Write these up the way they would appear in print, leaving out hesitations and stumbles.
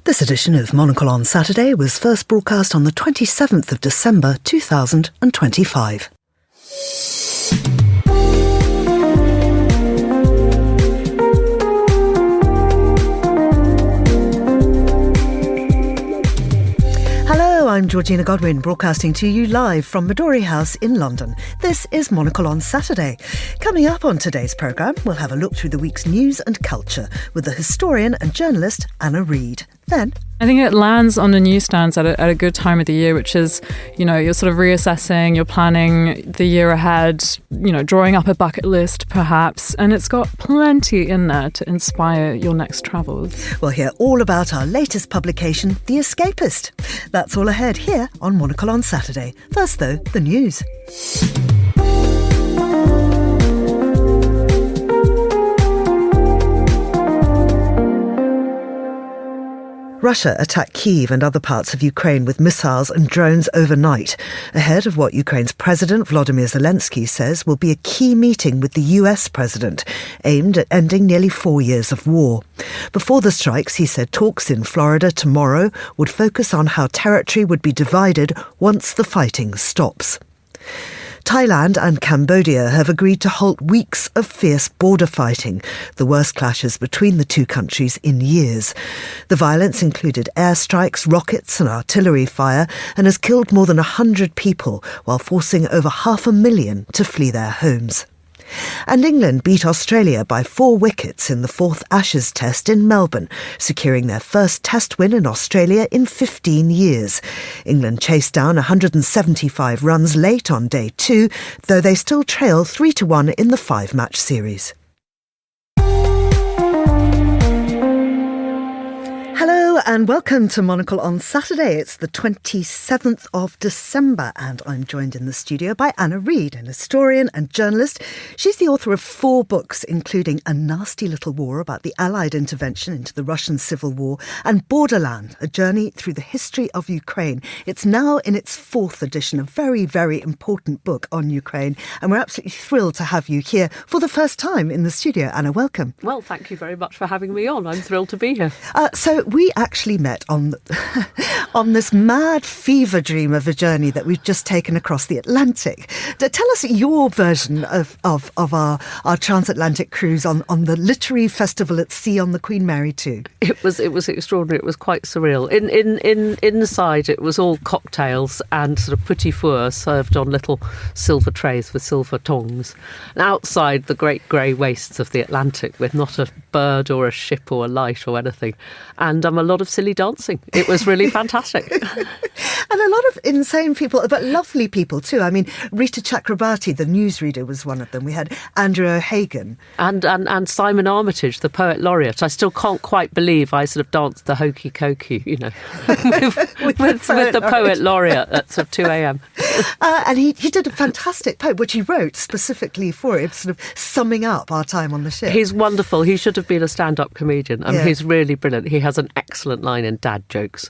This edition of Monocle on Saturday was first broadcast on the 27th of December 2025. Hello, I'm Georgina Godwin, broadcasting to you live from Midori House in London. This is Monocle on Saturday. Coming up on today's programme, we'll have a look through the week's news and culture with the historian and journalist Anna Reid. Then, I think it lands on the newsstands at a good time of the year, which is, you're sort of reassessing, you're planning the year ahead, drawing up a bucket list perhaps, and it's got plenty in there to inspire your next travels. We'll hear all about our latest publication, The Escapist. That's all ahead here on Monocle on Saturday. First though, the news. Russia attacked Kyiv and other parts of Ukraine with missiles and drones overnight, ahead of what Ukraine's President Volodymyr Zelensky says will be a key meeting with the US President, aimed at ending nearly 4 years of war. Before the strikes, he said talks in Florida tomorrow would focus on how territory would be divided once the fighting stops. Thailand and Cambodia have agreed to halt weeks of fierce border fighting, the worst clashes between the two countries in years. The violence included airstrikes, rockets and artillery fire and has killed more than 100 people while forcing over 500,000 to flee their homes. And England beat Australia by 4 wickets in the 4th Ashes Test in Melbourne, securing their first Test win in Australia in 15 years. England chased down 175 runs late on day 2, though they still trail 3-1 in the 5-match series. Hello and welcome to Monocle on Saturday. It's the 27th of December and I'm joined in the studio by Anna Reid, an historian and journalist. She's the author of 4 books, including A Nasty Little War about the Allied intervention into the Russian Civil War and Borderland, a journey through the history of Ukraine. It's now in its 4th edition, a very, very important book on Ukraine. And we're absolutely thrilled to have you here for the first time in the studio. Anna, welcome. Well, thank you very much for having me on. I'm thrilled to be here. So we actually met on this mad fever dream of a journey that we've just taken across the Atlantic. Tell us your version of our transatlantic cruise on the literary festival at sea on the Queen Mary 2. It was extraordinary. It was quite surreal. Inside it was all cocktails and sort of petit fours served on little silver trays with silver tongs. And outside the great grey wastes of the Atlantic with not a bird or a ship or a light or anything. And a lot of silly dancing. It was really fantastic. And a lot of insane people, but lovely people too. I mean, Rita Chakrabarti, the newsreader, was one of them. We had Andrew O'Hagan. And Simon Armitage, the poet laureate. I still can't quite believe I sort of danced the hokey cokey, with the poet laureate at sort of 2 a.m. And he did a fantastic poem, which he wrote specifically for it, sort of summing up our time on the ship. He's wonderful. He should have been a stand-up comedian. Yeah. He's really brilliant. He has an excellent line in dad jokes.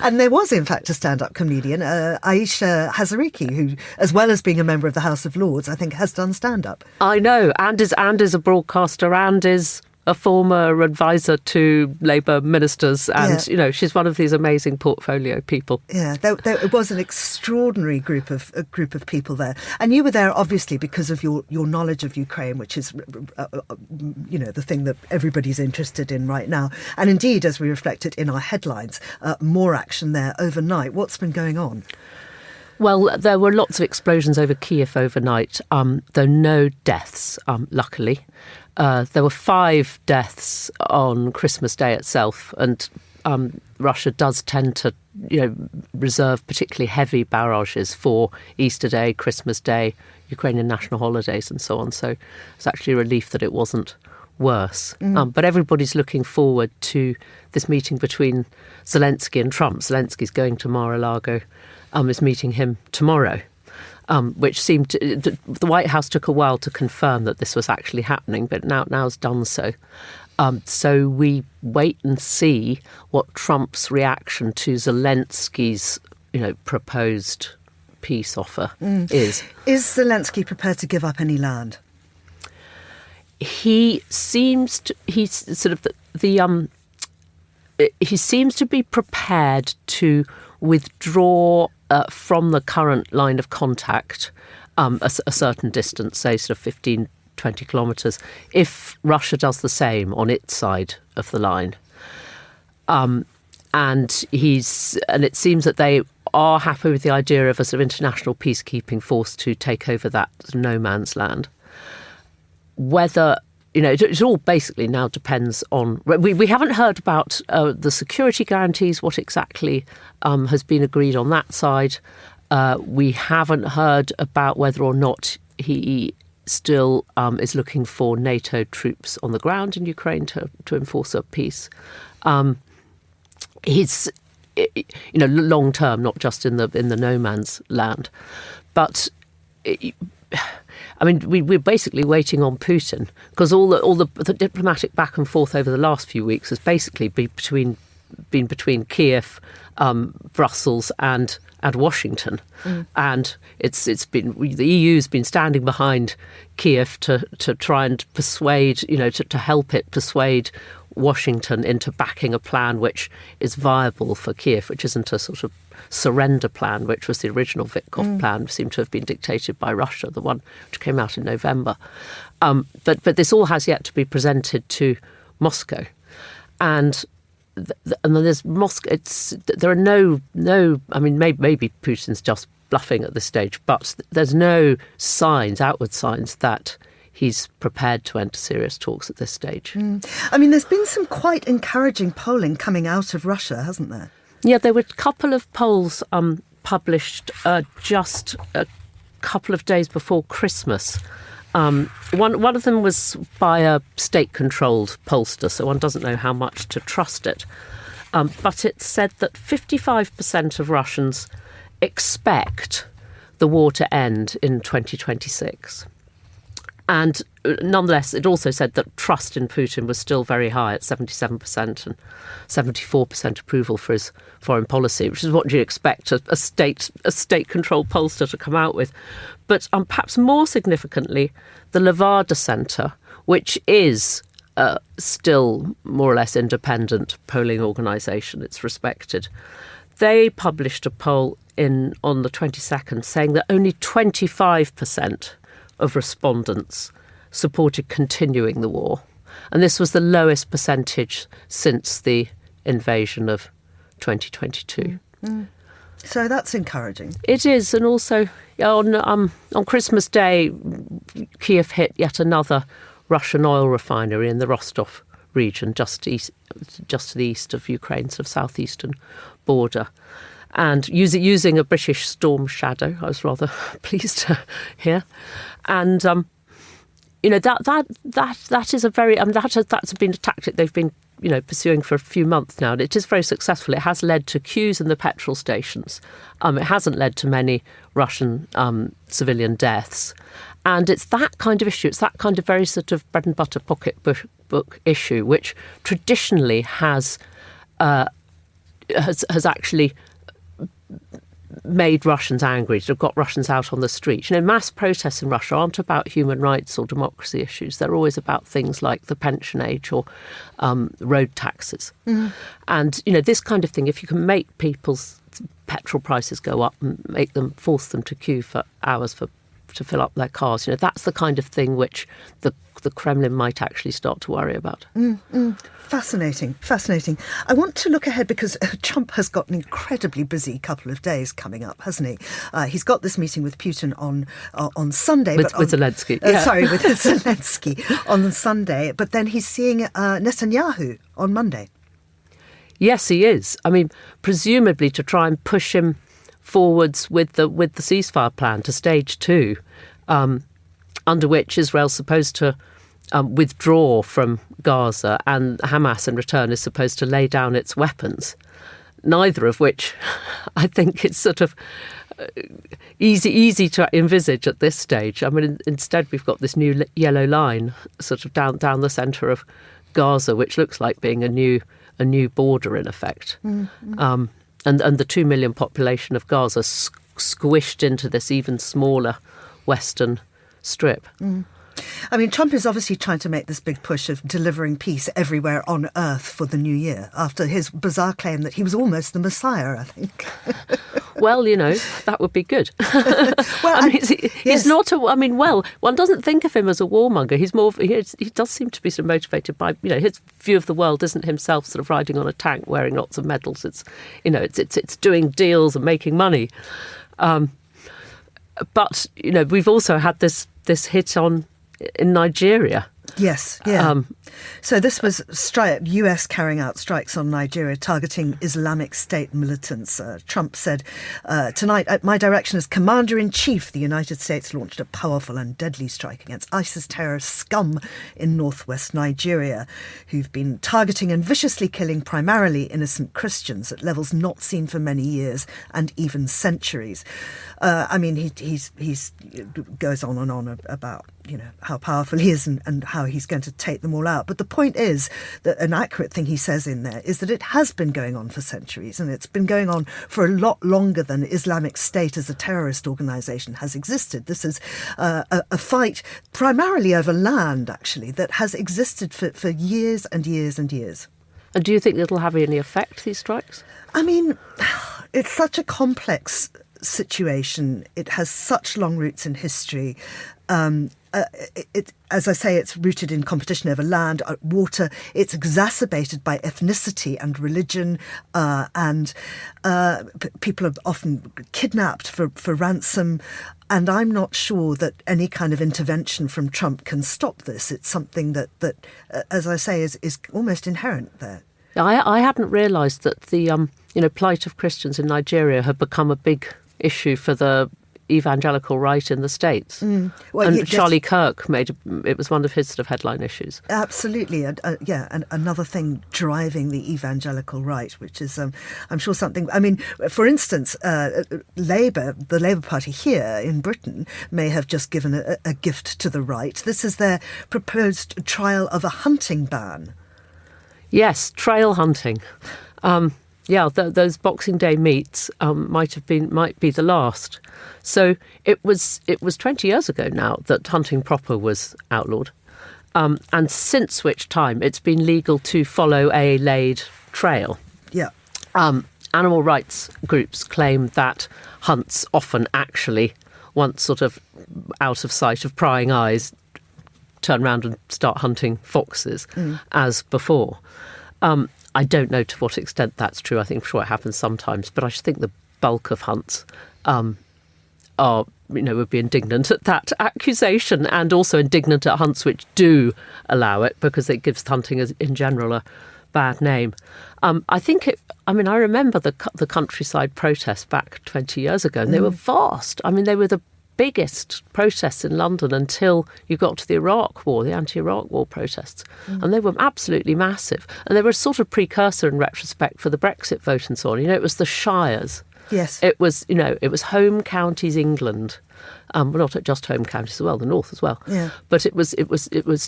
And there was, in fact, a stand-up comedian, Aisha Hazariki, who, as well as being a member of the House of Lords, I think has done stand-up. I know, and is a broadcaster and is a former advisor to Labour ministers, and she's one of these amazing portfolio people. Yeah, there was an extraordinary group of people there, and you were there obviously because of your knowledge of Ukraine, which is the thing that everybody's interested in right now. And indeed, as we reflected in our headlines, more action there overnight. What's been going on? Well, there were lots of explosions over Kyiv overnight, though no deaths, luckily. There were 5 deaths on Christmas Day itself, and Russia does tend to, reserve particularly heavy barrages for Easter Day, Christmas Day, Ukrainian national holidays and so on. So it's actually a relief that it wasn't worse. But everybody's looking forward to this meeting between Zelensky and Trump. Zelensky's going to Mar-a-Lago, is meeting him tomorrow. Which seemed to, the White House took a while to confirm that this was actually happening, but now it's done so. So we wait and see what Trump's reaction to Zelensky's, proposed peace offer is. Is Zelensky prepared to give up any land? He seems to. He's sort of the he seems to be prepared to withdraw from the current line of contact a certain distance, say sort of 15, 20 kilometres, if Russia does the same on its side of the line. And it seems that they are happy with the idea of a sort of international peacekeeping force to take over that no man's land. Whether, it all basically now depends on... We haven't heard about the security guarantees, what exactly has been agreed on that side. We haven't heard about whether or not he still is looking for NATO troops on the ground in Ukraine to enforce a peace. He's, long term, not just in the no man's land, but we're basically waiting on Putin, because all the diplomatic back and forth over the last few weeks has basically been between Kiev, Brussels, and Washington, and it's been the EU's been standing behind Kiev to try and persuade, to help it persuade Washington into backing a plan which is viable for Kiev, which isn't a sort of surrender plan, which was the original Vitkov plan, seemed to have been dictated by Russia, the one which came out in November. But this all has yet to be presented to Moscow, and then there's Moscow. There are no. I mean, maybe Putin's just bluffing at this stage, but there's no outward signs that he's prepared to enter serious talks at this stage. I mean, there's been some quite encouraging polling coming out of Russia, hasn't there? Yeah, there were a couple of polls published just a couple of days before Christmas. One of them was by a state-controlled pollster, so one doesn't know how much to trust it. But it said that 55% of Russians expect the war to end in 2026. And nonetheless, it also said that trust in Putin was still very high at 77% and 74% approval for his foreign policy, which is what you expect a state-controlled pollster to come out with. But perhaps more significantly, the Levada Centre, which is still more or less independent polling organisation, it's respected, they published a poll on the 22nd saying that only 25% of respondents supported continuing the war. And this was the lowest percentage since the invasion of 2022. So that's encouraging. It is. And also on Christmas Day, Kiev hit yet another Russian oil refinery in the Rostov region, just to the east of Ukraine's sort of southeastern border. And using a British Storm Shadow, I was rather pleased to hear. And that is a very that's been a tactic they've been pursuing for a few months now. And it is very successful. It has led to queues in the petrol stations. It hasn't led to many Russian civilian deaths. And it's that kind of issue. It's that kind of very sort of bread and butter pocketbook issue, which traditionally has actually made Russians angry, to have got Russians out on the street. Mass protests in Russia aren't about human rights or democracy issues. They're always about things like the pension age or road taxes. And, this kind of thing, if you can make people's petrol prices go up and force them to queue for hours to fill up their cars, that's the kind of thing which the Kremlin might actually start to worry about. Fascinating. I want to look ahead because Trump has got an incredibly busy couple of days coming up, hasn't he? He's got this meeting with Putin on Sunday. With Zelensky. With Zelensky on Sunday. But then he's seeing Netanyahu on Monday. Yes, he is. I mean, presumably to try and push him forwards with the ceasefire plan to stage 2, under which Israel's supposed to withdraw from Gaza and Hamas in return is supposed to lay down its weapons, neither of which I think is sort of easy to envisage at this stage. I mean, instead we've got this new yellow line sort of down the centre of Gaza, which looks like being a new border in effect. And the 2 million population of Gaza squished into this even smaller western strip. I mean, Trump is obviously trying to make this big push of delivering peace everywhere on earth for the new year after his bizarre claim that he was almost the Messiah, I think. Well, that would be good. Well, he's not one doesn't think of him as a warmonger. He's more, he does seem to be sort of motivated by, his view of the world isn't himself sort of riding on a tank wearing lots of medals. It's, it's doing deals and making money. But, we've also had this hit in Nigeria. Yes, yeah. So this was US carrying out strikes on Nigeria targeting Islamic State militants. Trump said, tonight, at my direction as Commander-in-Chief, the United States launched a powerful and deadly strike against ISIS terrorist scum in northwest Nigeria, who've been targeting and viciously killing primarily innocent Christians at levels not seen for many years and even centuries. He goes on and on about, how powerful he is and how he's going to take them all out. But the point is that an accurate thing he says in there is that it has been going on for centuries, and it's been going on for a lot longer than Islamic State as a terrorist organisation has existed. This is a fight primarily over land, actually, that has existed for years and years and years. And do you think it'll have any effect, these strikes? I mean, it's such a complex situation. It has such long roots in history. As I say, it's rooted in competition over land, water. It's exacerbated by ethnicity and religion, and people are often kidnapped for ransom. And I'm not sure that any kind of intervention from Trump can stop this. It's something that as I say, is almost inherent there. I hadn't realised that the plight of Christians in Nigeria had become a big issue for the evangelical right in the States. Well, Charlie Kirk it was one of his sort of headline issues. Absolutely. And another thing driving the evangelical right, which is, I'm sure something, for instance, the Labour Party here in Britain may have just given a gift to the right. This is their proposed trial of a hunting ban. Yes, trail hunting. Those Boxing Day meets might be the last. So it was 20 years ago now that hunting proper was outlawed, and since which time it's been legal to follow a laid trail. Yeah. Animal rights groups claim that hunts often actually, once sort of out of sight of prying eyes, turn around and start hunting foxes as before. I don't know to what extent that's true. I think, sure, it happens sometimes, but I just think the bulk of hunts would be indignant at that accusation, and also indignant at hunts which do allow it, because it gives hunting in general a bad name. I remember the countryside protests back 20 years ago, and they were vast. They were the biggest protests in London until you got to the Iraq War, the anti-Iraq War protests. And they were absolutely massive. And they were a sort of precursor in retrospect for the Brexit vote and so on. It was the shires. Yes. It was home counties England. Not just home counties as well, the north as well. Yeah. But it was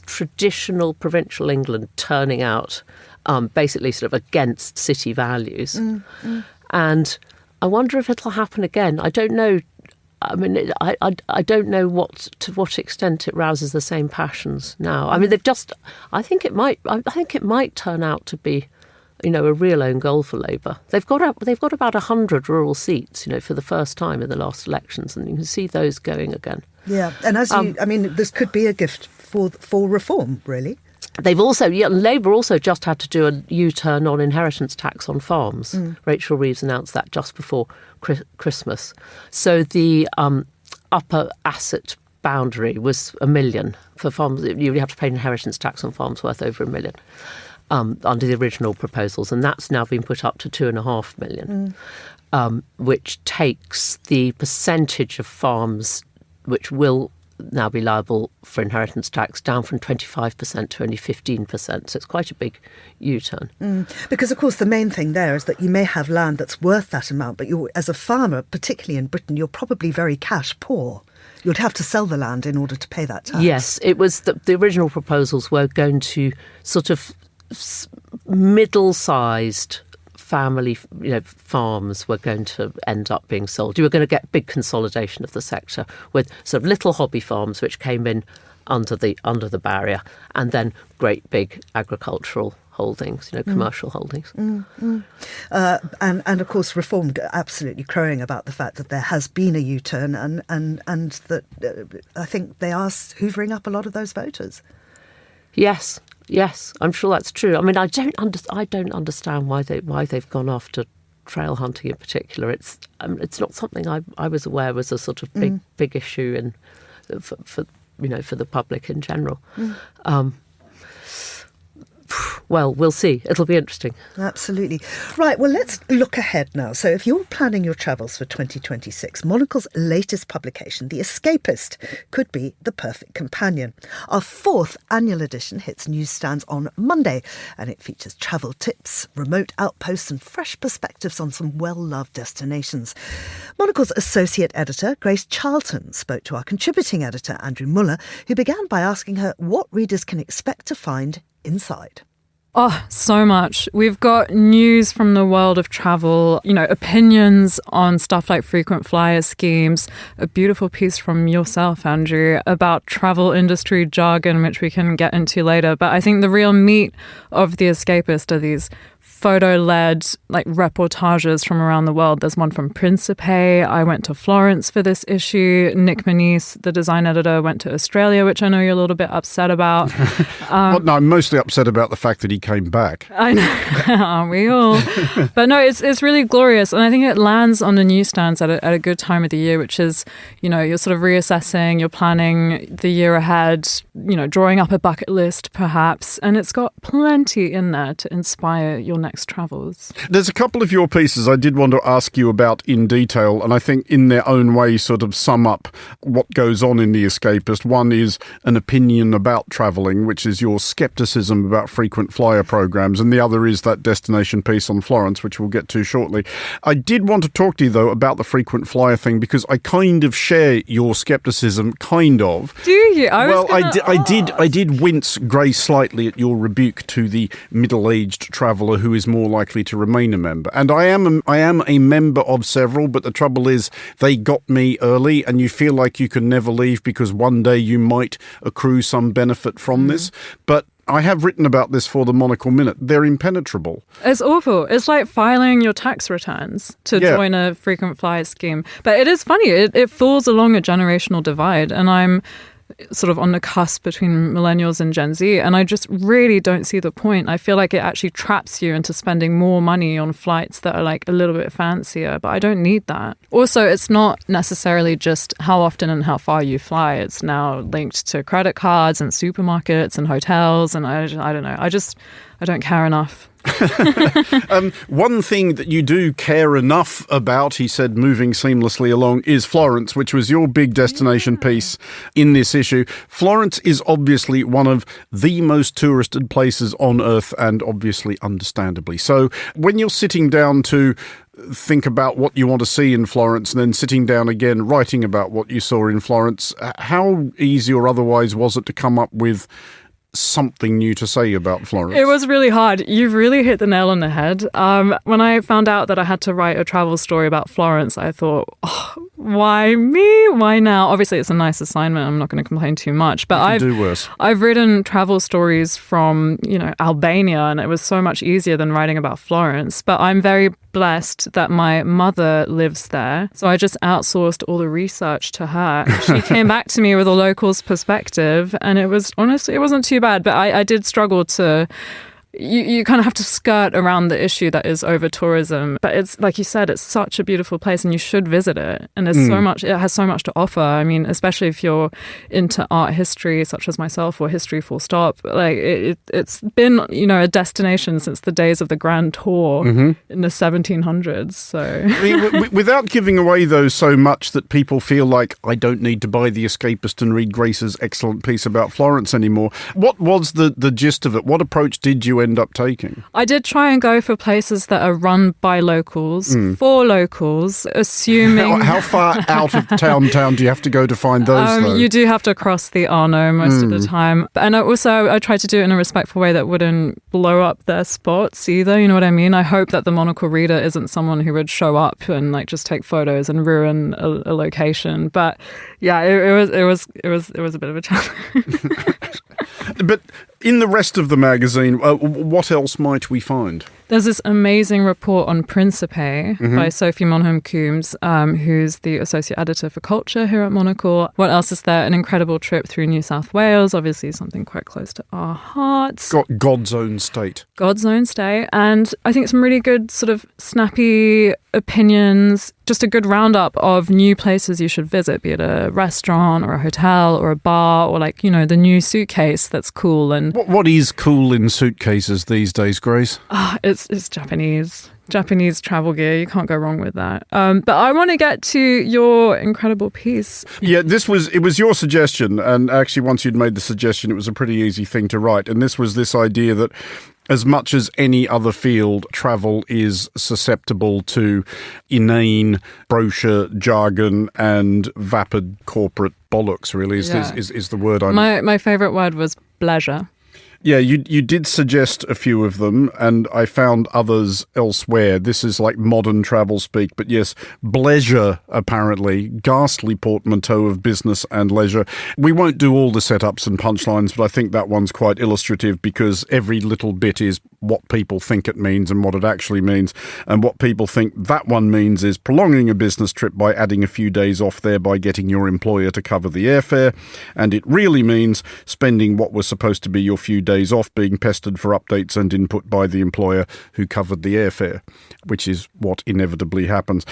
traditional provincial England turning out basically sort of against city values. And I wonder if it'll happen again. I don't know. I don't know to what extent it rouses the same passions now. I think it might turn out to be, a real own goal for Labour. They've got about 100 rural seats, for the first time in the last elections, and you can see those going again. Yeah, and this could be a gift for reform, really. Labour also just had to do a U-turn on inheritance tax on farms. Rachel Reeves announced that just before Christmas. So the upper asset boundary was $1 million for farms. You have to pay an inheritance tax on farms worth over $1 million under the original proposals, and that's now been put up to $2.5 million, which takes the percentage of farms which will now be liable for inheritance tax down from 25% to only 15%. So it's quite a big U-turn. Because, of course, the main thing there is that you may have land that's worth that amount, but as a farmer, particularly in Britain, you're probably very cash poor. You'd have to sell the land in order to pay that tax. Yes, it was the original proposals were going to sort of middle-sized family, farms were going to end up being sold. You were going to get big consolidation of the sector with sort of little hobby farms which came in under the barrier, and then great big agricultural holdings, commercial holdings. And of course, Reform absolutely crowing about the fact that there has been a U-turn and that I think they are hoovering up a lot of those voters. Yes, I'm sure that's true. I mean, I don't understand why they've gone after trail hunting in particular. It's not something I was aware was a sort of big issue for the public in general. Well, we'll see. It'll be interesting. Absolutely. Right, well, let's look ahead now. So if you're planning your travels for 2026, Monocle's latest publication, The Escapist, could be the perfect companion. Our 4th annual edition hits newsstands on Monday, and it features travel tips, remote outposts and fresh perspectives on some well-loved destinations. Monocle's associate editor, Grace Charlton, spoke to our contributing editor, Andrew Muller, who began by asking her what readers can expect to find inside. Oh, so much. We've got news from the world of travel, opinions on stuff like frequent flyer schemes, a beautiful piece from yourself, Andrew, about travel industry jargon, which we can get into later. But I think the real meat of The Escapist are these photo-led reportages from around the world. There's one from Principe. I went to Florence for this issue. Nick Manise, the design editor, went to Australia, which I know you're a little bit upset about. No, I'm mostly upset about the fact that he came back. I know, aren't we all? But no, it's really glorious. And I think it lands on the newsstands at a good time of the year, which is, you're sort of reassessing, you're planning the year ahead, drawing up a bucket list perhaps. And it's got plenty in there to inspire your next travels. There's a couple of your pieces I did want to ask you about in detail, and I think in their own way sort of sum up what goes on in The Escapist. One is an opinion about travelling, which is your scepticism about frequent flyer programs, and the other is that destination piece on Florence, which we'll get to shortly. I did want to talk to you, though, about the frequent flyer thing, because I kind of share your scepticism, kind of. Do you? I did wince, Grace, slightly at your rebuke to the middle-aged traveller who is more likely to remain a member. And I am a member of several, but the trouble is they got me early, and you feel like you can never leave because one day you might accrue some benefit from this. But I have written about this for the Monocle Minute. They're impenetrable. It's awful. It's like filing your tax returns to join a frequent flyer scheme. But it is funny. It falls along a generational divide, and I'm sort of on the cusp between millennials and Gen Z, and I just really don't see the point. I feel like it actually traps you into spending more money on flights that are like a little bit fancier, but I don't need that. Also, it's not necessarily just how often and how far you fly. It's now linked to credit cards and supermarkets and hotels, and I don't know. I don't care enough. One thing that you do care enough about, he said, moving seamlessly along, is Florence, which was your big destination piece in this issue. Florence is obviously one of the most touristed places on earth, and obviously understandably so. When you're sitting down to think about what you want to see in Florence and then sitting down again writing about what you saw in Florence, how easy or otherwise was it to come up with something new to say about Florence? It was really hard. You've really hit the nail on the head. When I found out that I had to write a travel story about Florence, I thought, why me? Why now? Obviously, it's a nice assignment. I'm not going to complain too much. But I've written travel stories from, Albania, and it was so much easier than writing about Florence. But I'm very blessed that my mother lives there. So I just outsourced all the research to her. She came back to me with a local's perspective, and it wasn't too bad. But I did struggle to... You kind of have to skirt around the issue that is over tourism. But it's like you said, it's such a beautiful place and you should visit it. And there's so much, it has so much to offer. I mean, especially if you're into art history, such as myself, or history full stop. Like it's been, a destination since the days of the Grand Tour in the 1700s. So I mean, without giving away, though, so much that people feel like I don't need to buy The Escapist and read Grace's excellent piece about Florence anymore. What was the gist of it? What approach did you end up taking? I did try and go for places that are run by locals, for locals, assuming... How far out of town do you have to go to find those, though? You do have to cross the Arno most of the time. And I tried to do it in a respectful way that wouldn't blow up their spots either, you know what I mean? I hope that the Monocle reader isn't someone who would show up and like just take photos and ruin a location. But yeah, it was a bit of a challenge. But in the rest of the magazine, what else might we find? There's this amazing report on Principe by Sophie Monholm-Coombs, who's the associate editor for culture here at Monocle. What else is there? An incredible trip through New South Wales, obviously something quite close to our hearts. God's own state. God's own state. And I think some really good sort of snappy opinions, just a good roundup of new places you should visit, be it a restaurant or a hotel or a bar or like, you know, the new suitcase that's cool. And what is cool in suitcases these days, Grace? It's Japanese travel gear. You can't go wrong with that. But I want to get to your incredible piece. Yeah, it was your suggestion. And actually, once you'd made the suggestion, it was a pretty easy thing to write. And this was this idea that as much as any other field, travel is susceptible to inane brochure jargon and vapid corporate bollocks, really, is the word I'm... My favourite word was pleasure. Yeah, you did suggest a few of them, and I found others elsewhere. This is like modern travel speak, but yes, bleisure, apparently, ghastly portmanteau of business and leisure. We won't do all the setups and punchlines, but I think that one's quite illustrative because every little bit is what people think it means and what it actually means. And what people think that one means is prolonging a business trip by adding a few days off there by getting your employer to cover the airfare. And it really means spending what was supposed to be your few days off being pestered for updates and input by the employer who covered the airfare, which is what inevitably happens.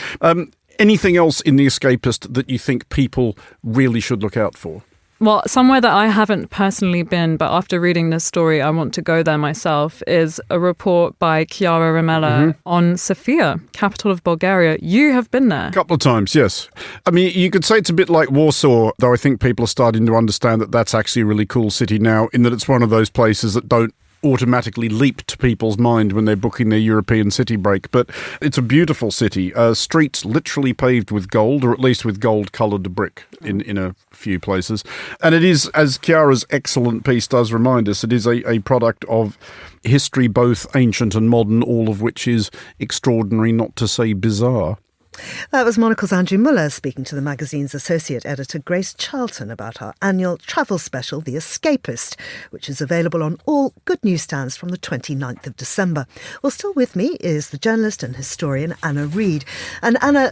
Anything else in The Escapist that you think people really should look out for? Well, somewhere that I haven't personally been, but after reading this story, I want to go there myself, is a report by Chiara Ramella on Sofia, capital of Bulgaria. You have been there. A couple of times, yes. I mean, you could say it's a bit like Warsaw, though I think people are starting to understand that that's actually a really cool city now, in that it's one of those places that don't automatically leap to people's mind when they're booking their European city break. But it's a beautiful city. Streets literally paved with gold, or at least with gold-coloured brick in a few places. And it is, as Chiara's excellent piece does remind us, it is a product of history, both ancient and modern, all of which is extraordinary, not to say bizarre. That was Monocle's Andrew Muller speaking to the magazine's associate editor Grace Charlton about our annual travel special, The Escapist, which is available on all good newsstands from the 29th of December. Well, still with me is the journalist and historian Anna Reid. And Anna,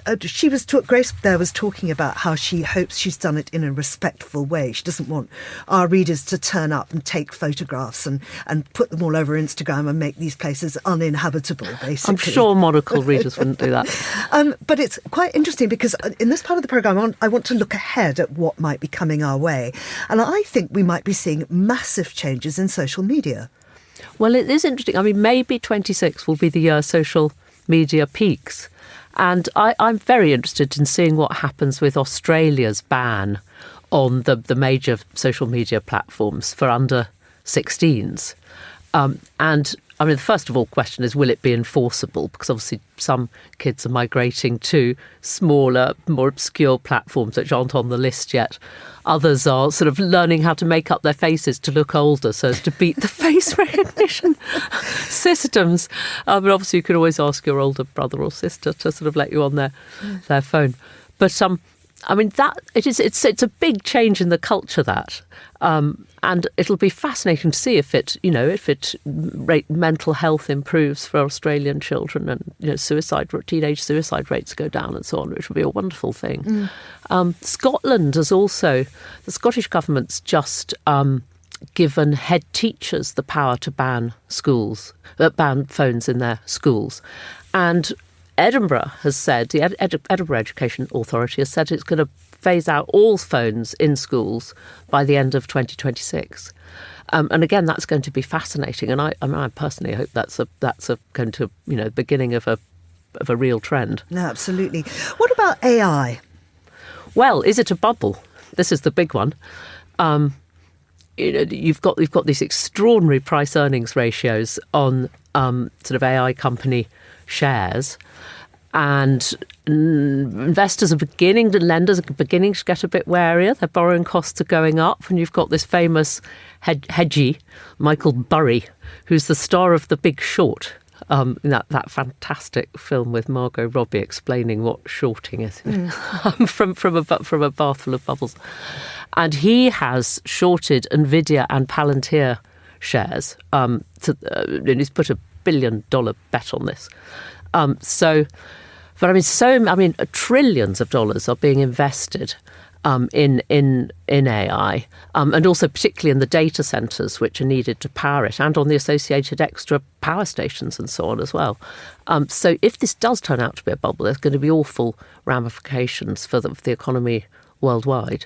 Grace there was talking about how she hopes she's done it in a respectful way. She doesn't want our readers to turn up and take photographs and put them all over Instagram and make these places uninhabitable, basically. I'm sure Monocle readers wouldn't do that. But it's quite interesting because in this part of the programme, I want to look ahead at what might be coming our way. And I think we might be seeing massive changes in social media. Well, it is interesting. I mean, maybe 26 will be the year social media peaks. And I'm very interested in seeing what happens with Australia's ban on the major social media platforms for under 16s. And I mean, the first of all question is, will it be enforceable? Because obviously some kids are migrating to smaller, more obscure platforms which aren't on the list yet. Others are sort of learning how to make up their faces to look older so as to beat the face recognition systems. But obviously you could always ask your older brother or sister to sort of let you on their phone. But I mean, it's a big change in the culture, that. And it'll be fascinating to see if mental health improves for Australian children, and teenage suicide rates go down and so on, which would be a wonderful thing. Scotland has also, the Scottish government's just given head teachers the power to ban phones in their schools, and Edinburgh has said, the Edinburgh Education Authority has said it's going to phase out all phones in schools by the end of 2026. And again, that's going to be fascinating. And I personally hope that's going to beginning of a real trend. No, absolutely. What about AI? Well, is it a bubble? This is the big one. you've got these extraordinary price earnings ratios on sort of AI company shares, and investors are lenders are beginning to get a bit warier. Their borrowing costs are going up, and you've got this famous hedgie, Michael Burry, who's the star of The Big Short. That fantastic film with Margot Robbie explaining what shorting is from a bath full of bubbles, and he has shorted Nvidia and Palantir shares. And he's put $1 billion bet on this. Trillions of dollars are being invested in AI, and also particularly in the data centres which are needed to power it, and on the associated extra power stations and so on as well. So if this does turn out to be a bubble, there's going to be awful ramifications for the economy worldwide.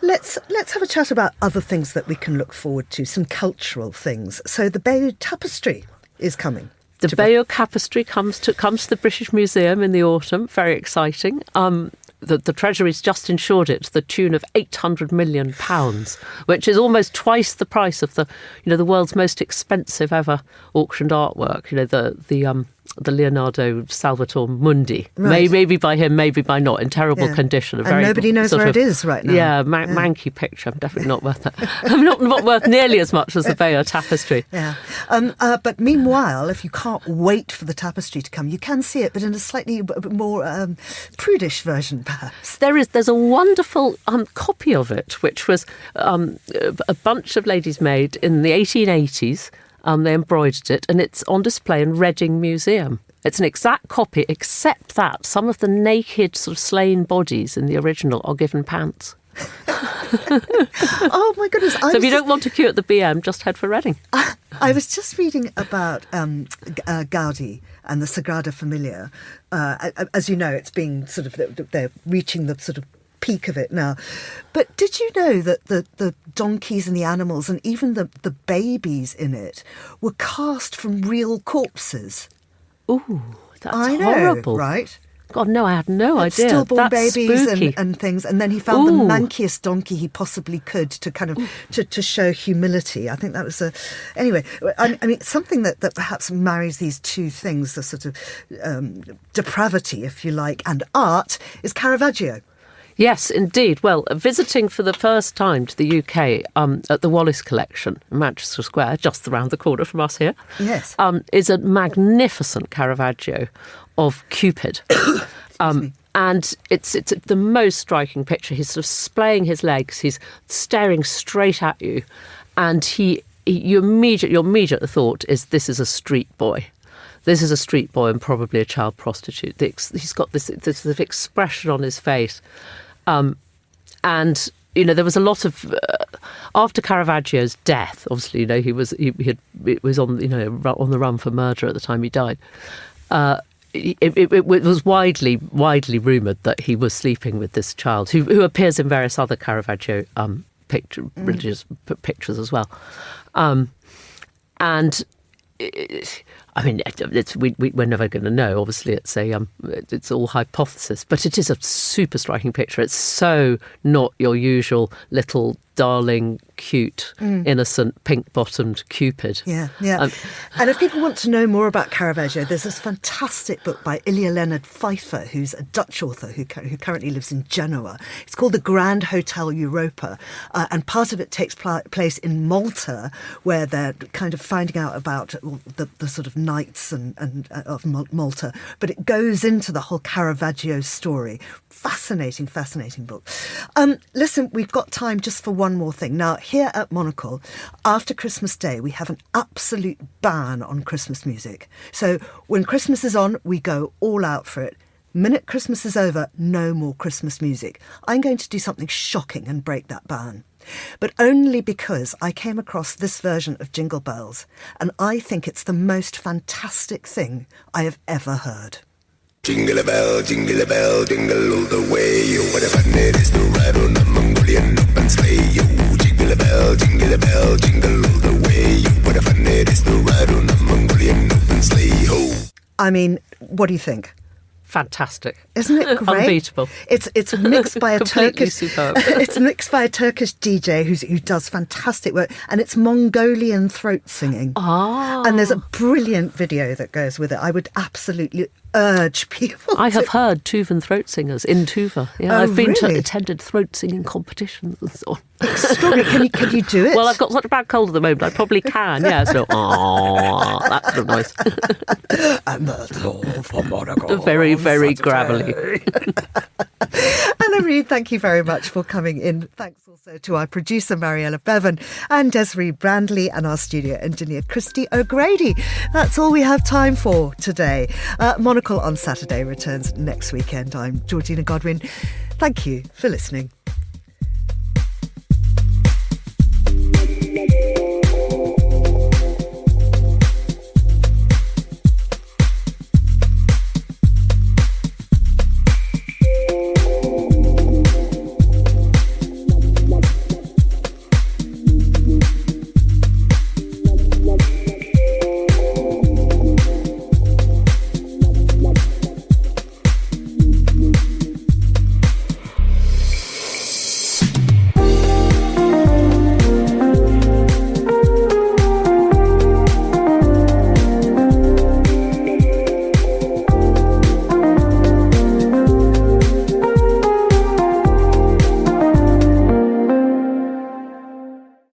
Let's have a chat about other things that we can look forward to, some cultural things. So the Bayeux Tapestry is coming. The Bayeux Tapestry comes to the British Museum in the autumn. Very exciting. The Treasury's just insured it to the tune of £800 million, which is almost twice the price of the world's most expensive ever auctioned artwork. The Leonardo Salvator Mundi, right. Maybe by him, maybe by not, in terrible condition. And nobody knows where it is right now. Yeah, manky picture. Definitely not worth that. not worth nearly as much as the Bayeux Tapestry. Yeah, but meanwhile, if you can't wait for the tapestry to come, you can see it, but in a slightly more prudish version, perhaps. There's a wonderful copy of it, which was a bunch of ladies made in the 1880s. They embroidered it, and it's on display in Reading Museum. It's an exact copy, except that some of the naked, sort of slain bodies in the original are given pants. Oh my goodness! So if you don't want to queue at the BM, just head for Reading. I was just reading about Gaudi and the Sagrada Familia. As you know, it's being sort of, they're reaching the sort of peak of it now. But did you know that the donkeys and the animals and even the babies in it were cast from real corpses? Ooh, that's I horrible. know, right? God, no, I had no idea. Stillborn That's babies and things. And then he found the mankiest donkey he possibly could to kind of to show humility. I think that was anyway, I mean, something that perhaps marries these two things, the sort of depravity, if you like, and art, is Caravaggio. Yes, indeed. Well, visiting for the first time to the UK at the Wallace Collection in Manchester Square, just around the corner from us here, yes, is a magnificent Caravaggio of Cupid. And it's the most striking picture. He's sort of splaying his legs. He's staring straight at you. And your immediate thought is, this is a street boy. This is a street boy and probably a child prostitute. He's got this sort of expression on his face. And there was a lot of after Caravaggio's death. Obviously, he was on on the run for murder at the time he died. It was widely rumoured that he was sleeping with this child, who appears in various other Caravaggio religious pictures as well. And I mean, we're never going to know. Obviously, it's all hypothesis, but it is a super striking picture. It's so not your usual little darling, cute, innocent, pink-bottomed Cupid. Yeah. And if people want to know more about Caravaggio, there's this fantastic book by Ilya Leonard Pfeiffer, who's a Dutch author who currently lives in Genoa. It's called The Grand Hotel Europa, and part of it takes place in Malta, where they're kind of finding out about the sort of knights and of Malta. But it goes into the whole Caravaggio story. Fascinating book. Listen, we've got time just for one more thing. Now, here at Monocle, after Christmas Day, we have an absolute ban on Christmas music. So when Christmas is on, we go all out for it. Minute Christmas is over, no more Christmas music. I'm going to do something shocking and break that ban. But only because I came across this version of Jingle Bells, and I think it's the most fantastic thing I have ever heard. Jingle a bell, jingle all the way. Yo, what a fun it is to ride on a Mongolian open sleigh. Yo, jingle a bell, jingle all the way. Yo, what a fun it is to ride on a Mongolian open sleigh. Ho! I mean, what do you think? Fantastic. Isn't it great? Unbeatable. It's mixed by a Completely Turkish. superb. It's mixed by a Turkish DJ who does fantastic work, and it's Mongolian throat singing. And there's a brilliant video that goes with it. I would absolutely urge people. I have heard Tuvan throat singers in Tuva. Yeah, Oh, I've been really? attended throat singing competitions and so on. Extraordinary. Can you do it? Well, I've got such a bad cold at the moment. I probably can. Yeah, so that sort of noise. And that's all from Monocle. Very, very gravelly. Anna-Marie, thank you very much for coming in. Thanks also to our producer, Mariella Bevan, and Desiree Brandley, and our studio engineer, Christy O'Grady. That's all we have time for today. Monocle on Saturday returns next weekend. I'm Georgina Godwin. Thank you for listening.